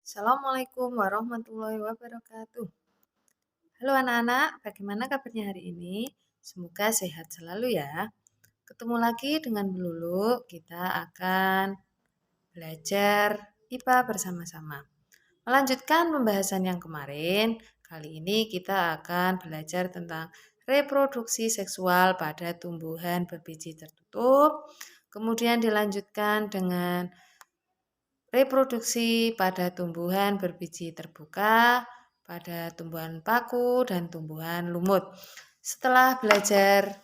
Assalamualaikum warahmatullahi wabarakatuh. Halo anak-anak, bagaimana kabarnya hari ini? Semoga sehat selalu ya. Ketemu lagi dengan Bu Lulu, kita akan belajar IPA bersama-sama. Melanjutkan pembahasan yang kemarin, kali ini kita akan belajar tentang reproduksi seksual pada tumbuhan berbiji tertutup. Kemudian dilanjutkan dengan reproduksi pada tumbuhan berbiji terbuka, pada tumbuhan paku, dan tumbuhan lumut. Setelah belajar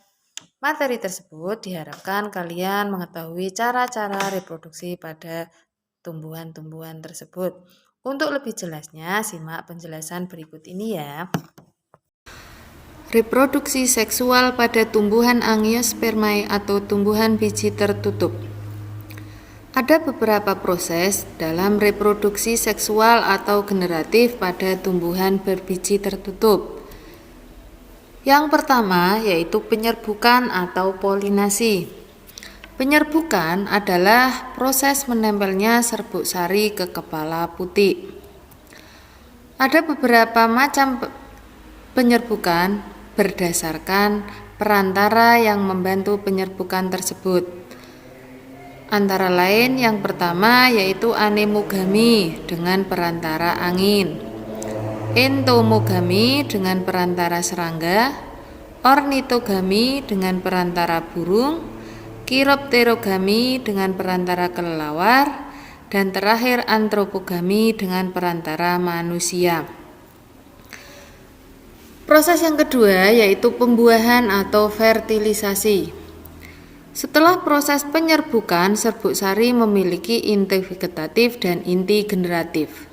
materi tersebut, diharapkan kalian mengetahui cara-cara reproduksi pada tumbuhan-tumbuhan tersebut. Untuk lebih jelasnya, simak penjelasan berikut ini ya. Reproduksi seksual pada tumbuhan Angiospermae atau tumbuhan biji tertutup. Ada beberapa proses dalam reproduksi seksual atau generatif pada tumbuhan berbiji tertutup. Yang pertama yaitu penyerbukan atau polinasi. Penyerbukan adalah proses menempelnya serbuk sari ke kepala putik. Ada beberapa macam penyerbukan berdasarkan perantara yang membantu penyerbukan tersebut. Antara lain yang pertama yaitu anemogami dengan perantara angin, entomogami dengan perantara serangga, ornitogami dengan perantara burung, kiropterogami dengan perantara kelelawar, dan terakhir antropogami dengan perantara manusia. Proses yang kedua yaitu pembuahan atau fertilisasi. Setelah proses penyerbukan, serbuk sari memiliki inti vegetatif dan inti generatif.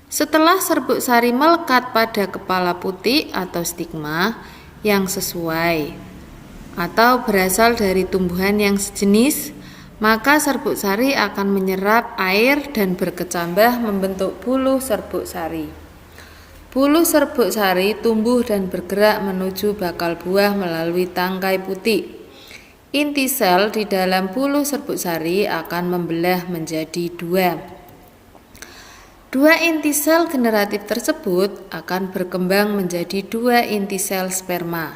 Setelah serbuk sari melekat pada kepala putik atau stigma yang sesuai atau berasal dari tumbuhan yang sejenis, maka serbuk sari akan menyerap air dan berkecambah membentuk buluh serbuk sari. Buluh serbuk sari tumbuh dan bergerak menuju bakal buah melalui tangkai putik. Inti sel di dalam buluh serbuk sari akan membelah menjadi dua. Dua inti sel generatif tersebut akan berkembang menjadi dua inti sel sperma.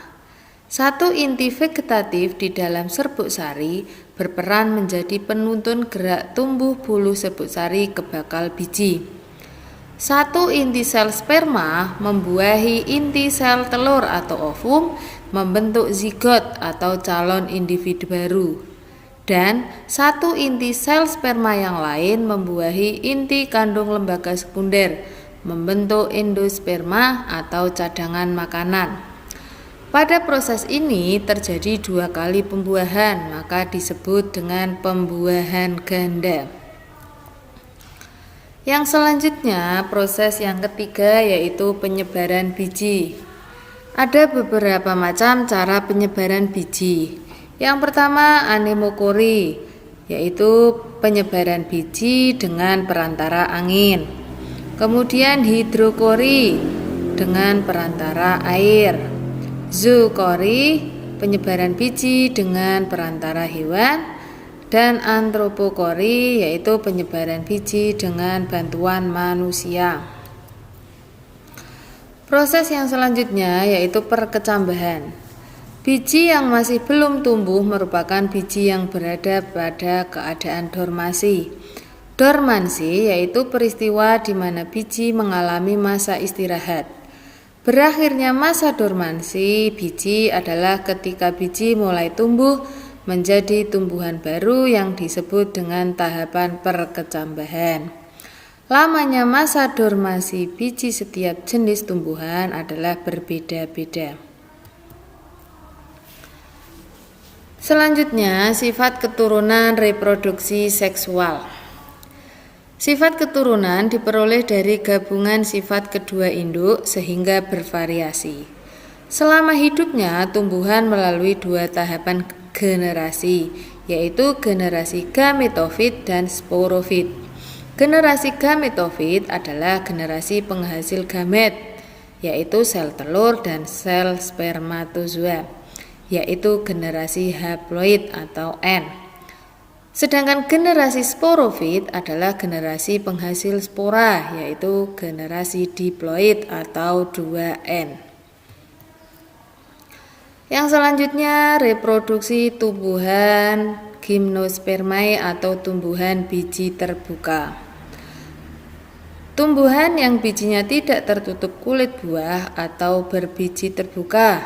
Satu inti vegetatif di dalam serbuk sari berperan menjadi penuntun gerak tumbuh buluh serbuk sari ke bakal biji. Satu inti sel sperma membuahi inti sel telur atau ovum, membentuk zigot atau calon individu baru. Dan satu inti sel sperma yang lain membuahi inti kandung lembaga sekunder, membentuk endosperma atau cadangan makanan. Pada proses ini terjadi dua kali pembuahan, maka disebut dengan pembuahan ganda. Yang selanjutnya, proses yang ketiga yaitu penyebaran biji. Ada beberapa macam cara penyebaran biji. Yang pertama, anemokori, yaitu penyebaran biji dengan perantara angin. Kemudian hidrokori dengan perantara air. Zookori, penyebaran biji dengan perantara hewan. Dan antropokori, yaitu penyebaran biji dengan bantuan manusia. Proses yang selanjutnya yaitu perkecambahan. Biji yang masih belum tumbuh merupakan biji yang berada pada keadaan dormasi. Dormansi yaitu peristiwa di mana biji mengalami masa istirahat. Berakhirnya masa dormansi biji adalah ketika biji mulai tumbuh menjadi tumbuhan baru yang disebut dengan tahapan perkecambahan. Lamanya masa dormasi biji setiap jenis tumbuhan adalah berbeda-beda. Selanjutnya, sifat keturunan reproduksi seksual. Sifat keturunan diperoleh dari gabungan sifat kedua induk sehingga bervariasi. Selama hidupnya, tumbuhan melalui dua tahapan generasi, yaitu generasi gametofit dan sporofit. Generasi gametofit adalah generasi penghasil gamet, yaitu sel telur dan sel spermatozoa, yaitu generasi haploid atau N. Sedangkan generasi sporofit adalah generasi penghasil spora, yaitu generasi diploid atau 2N. Yang selanjutnya, reproduksi tumbuhan gimnospermae atau tumbuhan biji terbuka. Tumbuhan yang bijinya tidak tertutup kulit buah atau berbiji terbuka,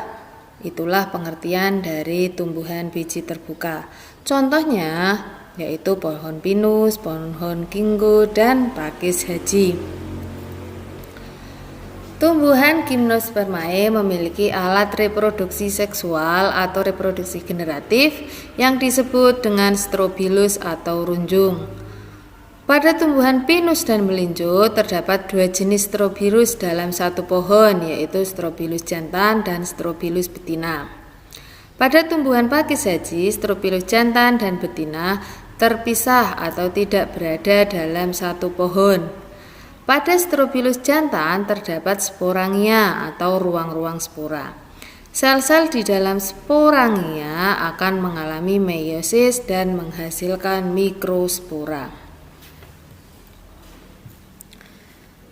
itulah pengertian dari tumbuhan biji terbuka. Contohnya yaitu pohon pinus, pohon ginkgo, dan pakis haji. Tumbuhan gimnospermae memiliki alat reproduksi seksual atau reproduksi generatif yang disebut dengan strobilus atau runjung. Pada tumbuhan pinus dan melinjo terdapat 2 jenis strobilus dalam satu pohon, yaitu strobilus jantan dan strobilus betina. Pada tumbuhan pakis haji, strobilus jantan dan betina terpisah atau tidak berada dalam satu pohon. Pada strobilus jantan terdapat sporangia atau ruang-ruang spora. Sel-sel di dalam sporangia akan mengalami meiosis dan menghasilkan mikrospora.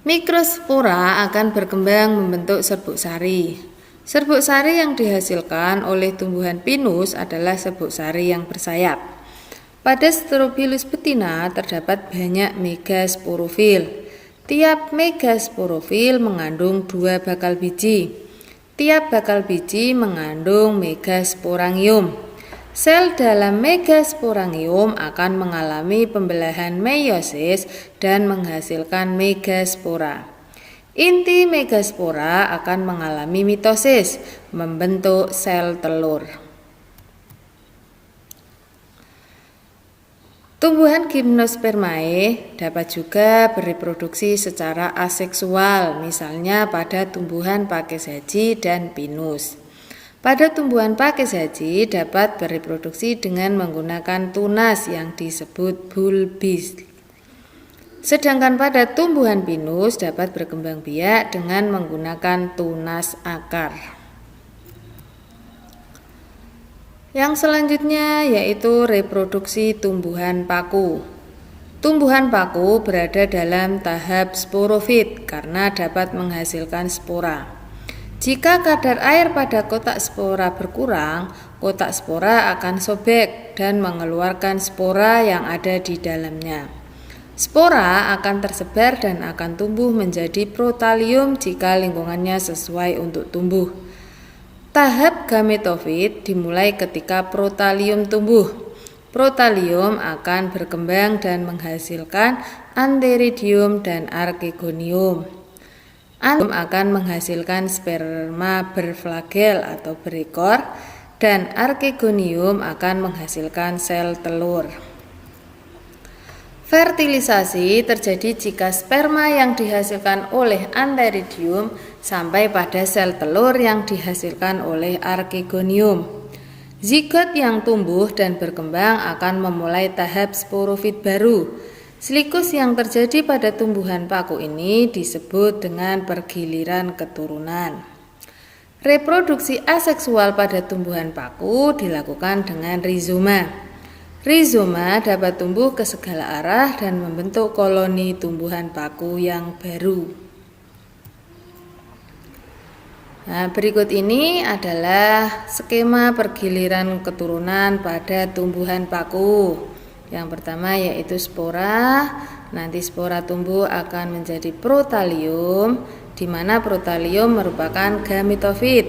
Mikrospora akan berkembang membentuk serbuk sari. Serbuk sari yang dihasilkan oleh tumbuhan pinus adalah serbuk sari yang bersayap. Pada strobilus betina terdapat banyak megasporofil. Tiap megasporofil mengandung 2 bakal biji. Tiap bakal biji mengandung megasporangium. Sel dalam megasporangium akan mengalami pembelahan meiosis dan menghasilkan megaspora. Inti megaspora akan mengalami mitosis, membentuk sel telur. Tumbuhan gimnospermae dapat juga bereproduksi secara aseksual, misalnya pada tumbuhan pakis haji dan pinus. Pada tumbuhan pakis haji dapat bereproduksi dengan menggunakan tunas yang disebut bulbis. Sedangkan pada tumbuhan pinus dapat berkembang biak dengan menggunakan tunas akar. Yang selanjutnya yaitu reproduksi tumbuhan paku. Tumbuhan paku berada dalam tahap sporofit karena dapat menghasilkan spora. Jika kadar air pada kotak spora berkurang, kotak spora akan sobek dan mengeluarkan spora yang ada di dalamnya. Spora akan tersebar dan akan tumbuh menjadi protalium jika lingkungannya sesuai untuk tumbuh. Tahap gametofit dimulai ketika protalium tumbuh. Protalium akan berkembang dan menghasilkan antheridium dan archegonium. Antheridium akan menghasilkan sperma berflagel atau berekor, dan archegonium akan menghasilkan sel telur. Fertilisasi terjadi jika sperma yang dihasilkan oleh antheridium sampai pada sel telur yang dihasilkan oleh archegonium. Zigot yang tumbuh dan berkembang akan memulai tahap sporofit baru. Siklus yang terjadi pada tumbuhan paku ini disebut dengan pergiliran keturunan. Reproduksi aseksual pada tumbuhan paku dilakukan dengan rizoma. Rizoma dapat tumbuh ke segala arah dan membentuk koloni tumbuhan paku yang baru. Nah, berikut ini adalah skema pergiliran keturunan pada tumbuhan paku. Yang pertama yaitu spora. Nanti spora tumbuh akan menjadi protalium, di mana protalium merupakan gametofit,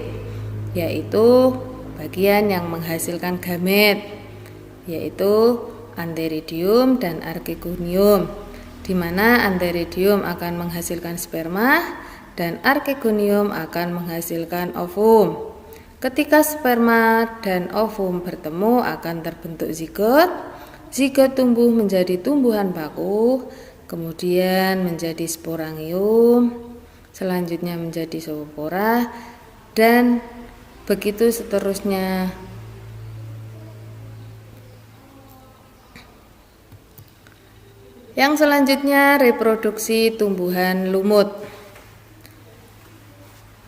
yaitu bagian yang menghasilkan gamet, yaitu antheridium dan archegonium, di mana antheridium akan menghasilkan sperma dan archegonium akan menghasilkan ovum. Ketika sperma dan ovum bertemu akan terbentuk zigot. Zigot tumbuh menjadi tumbuhan paku, kemudian menjadi sporangium, selanjutnya menjadi zoopora, dan begitu seterusnya. Yang selanjutnya reproduksi tumbuhan lumut.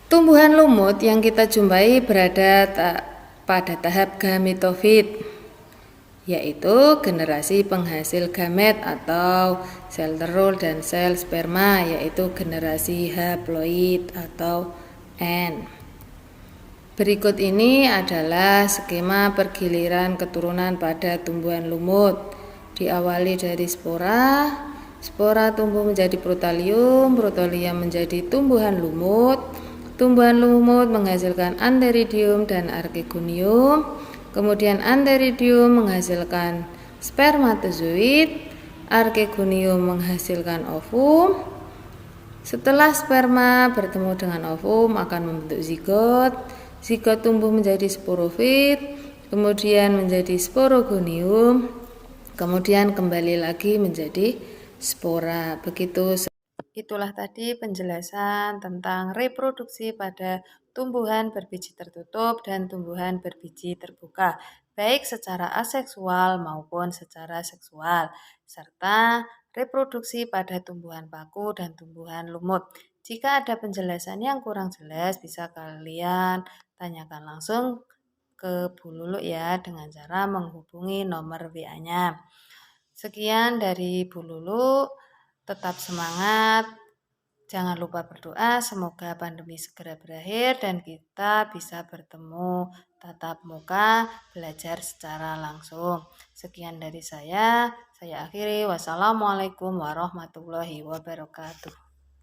Tumbuhan lumut yang kita jumpai berada pada tahap gametofit, yaitu generasi penghasil gamet atau sel telur dan sel sperma, yaitu generasi haploid atau N. Berikut ini adalah skema pergiliran keturunan pada tumbuhan lumut. Diawali dari spora, spora tumbuh menjadi protalium, protalia menjadi tumbuhan lumut menghasilkan antheridium dan archegonium. Kemudian antheridium menghasilkan spermatozoid, archegonium menghasilkan ovum. Setelah sperma bertemu dengan ovum akan membentuk zigot. Zigot tumbuh menjadi sporofit, kemudian menjadi sporogonium, kemudian kembali lagi menjadi spora. Begitu. Itulah tadi penjelasan tentang reproduksi pada tumbuhan berbiji tertutup dan tumbuhan berbiji terbuka, baik secara aseksual maupun secara seksual, serta reproduksi pada tumbuhan paku dan tumbuhan lumut. Jika ada penjelasan yang kurang jelas, bisa kalian tanyakan langsung ke Bu Lulu ya dengan cara menghubungi nomor WA-nya. Sekian dari Bu Lulu. Tetap semangat, jangan lupa berdoa semoga pandemi segera berakhir dan kita bisa bertemu tatap muka belajar secara langsung. Sekian dari saya akhiri. Wassalamualaikum warahmatullahi wabarakatuh.